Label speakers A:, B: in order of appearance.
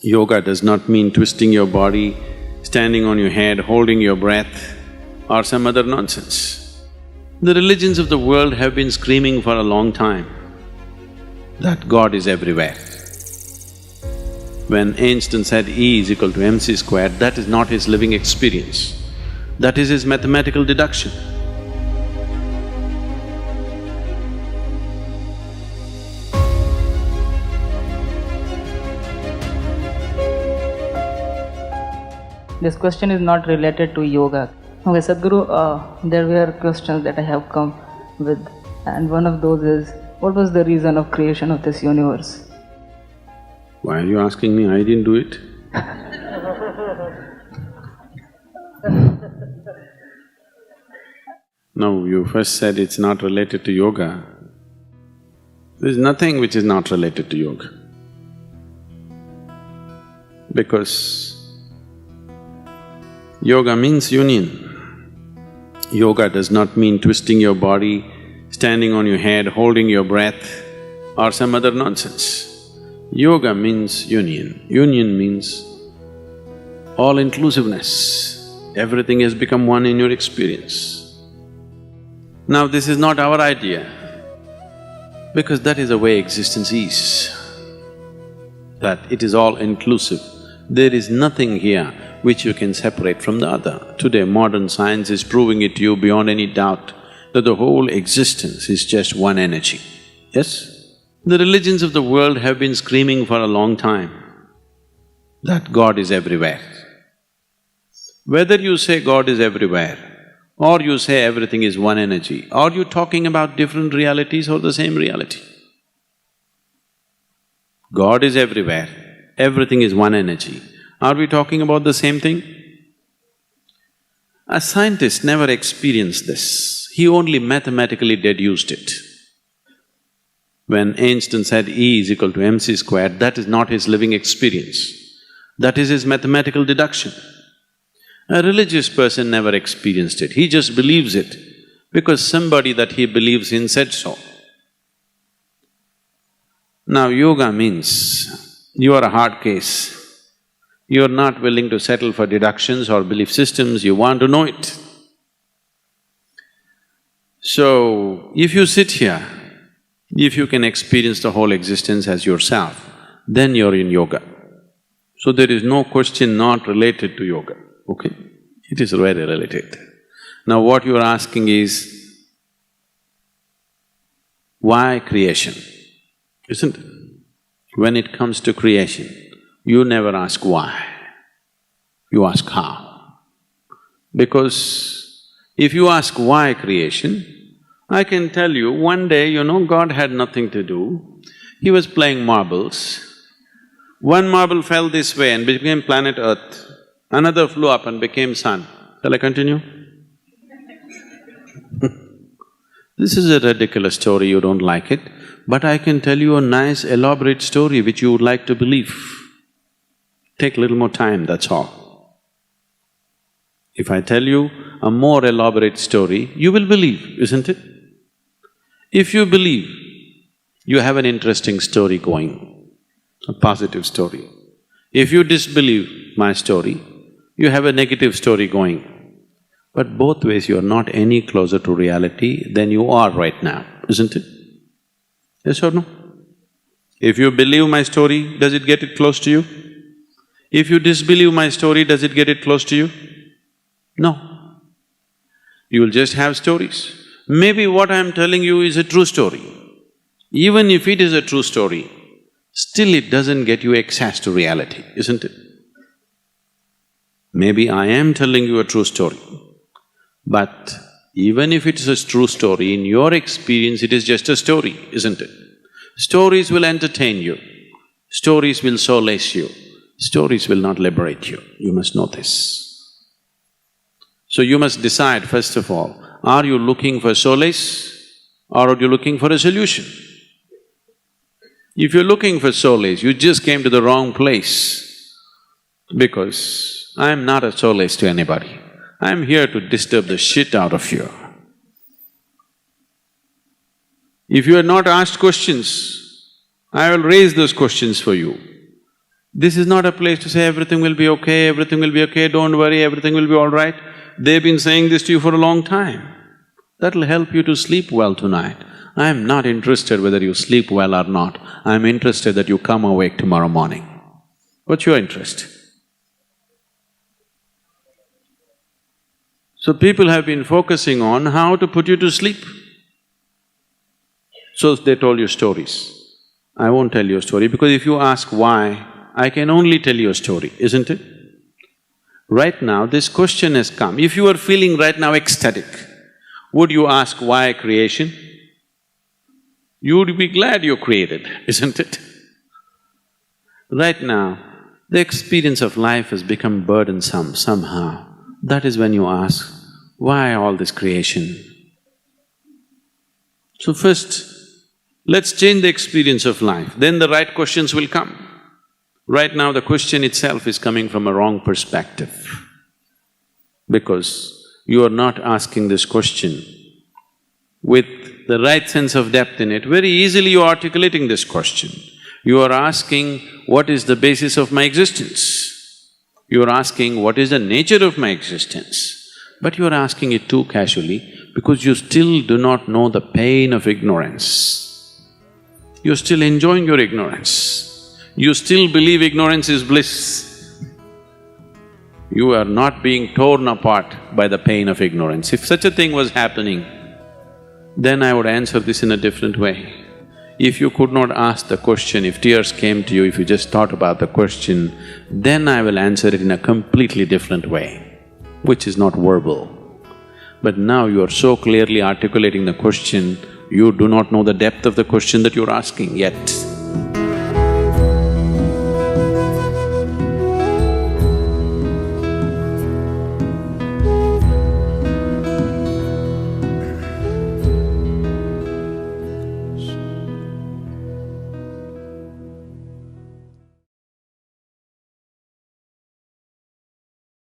A: Yoga does not mean twisting your body, standing on your head, holding your breath, or some other nonsense. The religions of the world have been screaming for a long time that God is everywhere. When Einstein said E is equal to mc squared, that is not his living experience, that is his mathematical deduction.
B: This question is not related to yoga. Okay, Sadhguru, there were questions that I have come with, and one of those is, what was the reason of creation of this universe?
A: Why are you asking me? I didn't do it. No, you first said it's not related to yoga. There's nothing which is not related to yoga. Because yoga means union. Yoga does not mean twisting your body, standing on your head, holding your breath, or some other nonsense. Yoga means union. Union means all-inclusiveness. Everything has become one in your experience. Now, this is not our idea, because that is the way existence is, that it is all-inclusive. There is nothing here which you can separate from the other. Today, modern science is proving it to you beyond any doubt that the whole existence is just one energy. Yes? The religions of the world have been screaming for a long time that God is everywhere. Whether you say God is everywhere, or you say everything is one energy, are you talking about different realities or the same reality? God is everywhere, everything is one energy. Are we talking about the same thing? A scientist never experienced this, he only mathematically deduced it. When Einstein said E is equal to mc squared, that is not his living experience, that is his mathematical deduction. A religious person never experienced it, he just believes it because somebody that he believes in said so. Now, yoga means you are a hard case. You are not willing to settle for deductions or belief systems, you want to know it. So, if you sit here, if you can experience the whole existence as yourself, then you're in yoga. So there is no question not related to yoga, okay? It is very related. Now what you are asking is, why creation? Isn't it? When it comes to creation, you never ask why, you ask how. Because if you ask why creation, I can tell you, one day, God had nothing to do, he was playing marbles. One marble fell this way and became planet Earth, another flew up and became sun. Shall I continue? This is a ridiculous story, you don't like it, but I can tell you a nice elaborate story which you would like to believe. Take a little more time, that's all. If I tell you a more elaborate story, you will believe, isn't it? If you believe, you have an interesting story going, a positive story. If you disbelieve my story, you have a negative story going. But both ways, you're not any closer to reality than you are right now, isn't it? Yes or no? If you believe my story, does it get it close to you? If you disbelieve my story, does it get it close to you? No. You will just have stories. Maybe what I am telling you is a true story. Even if it is a true story, still it doesn't get you access to reality, isn't it? Maybe I am telling you a true story, but even if it is a true story, in your experience it is just a story, isn't it? Stories will entertain you, stories will solace you, stories will not liberate you, you must know this. So you must decide, first of all, are you looking for solace or are you looking for a solution? If you're looking for solace, you just came to the wrong place, because I'm not a solace to anybody. I'm here to disturb the shit out of you. If you are not asked questions, I will raise those questions for you. This is not a place to say everything will be okay, don't worry, everything will be all right. They've been saying this to you for a long time. That'll help you to sleep well tonight. I'm not interested whether you sleep well or not. I'm interested that you come awake tomorrow morning. What's your interest? So people have been focusing on how to put you to sleep. So they told you stories. I won't tell you a story because if you ask why, I can only tell you a story, isn't it? Right now, this question has come. If you are feeling right now ecstatic, would you ask why creation? You would be glad you created, isn't it? Right now, the experience of life has become burdensome somehow. That is when you ask, why all this creation? So first, let's change the experience of life, then the right questions will come. Right now, the question itself is coming from a wrong perspective because you are not asking this question with the right sense of depth in it. Very easily you are articulating this question. You are asking, what is the basis of my existence? You are asking, what is the nature of my existence? But you are asking it too casually because you still do not know the pain of ignorance. You're still enjoying your ignorance. You still believe ignorance is bliss. You are not being torn apart by the pain of ignorance. If such a thing was happening, then I would answer this in a different way. If you could not ask the question, if tears came to you, if you just thought about the question, then I will answer it in a completely different way, which is not verbal. But now you are so clearly articulating the question, you do not know the depth of the question that you're asking yet.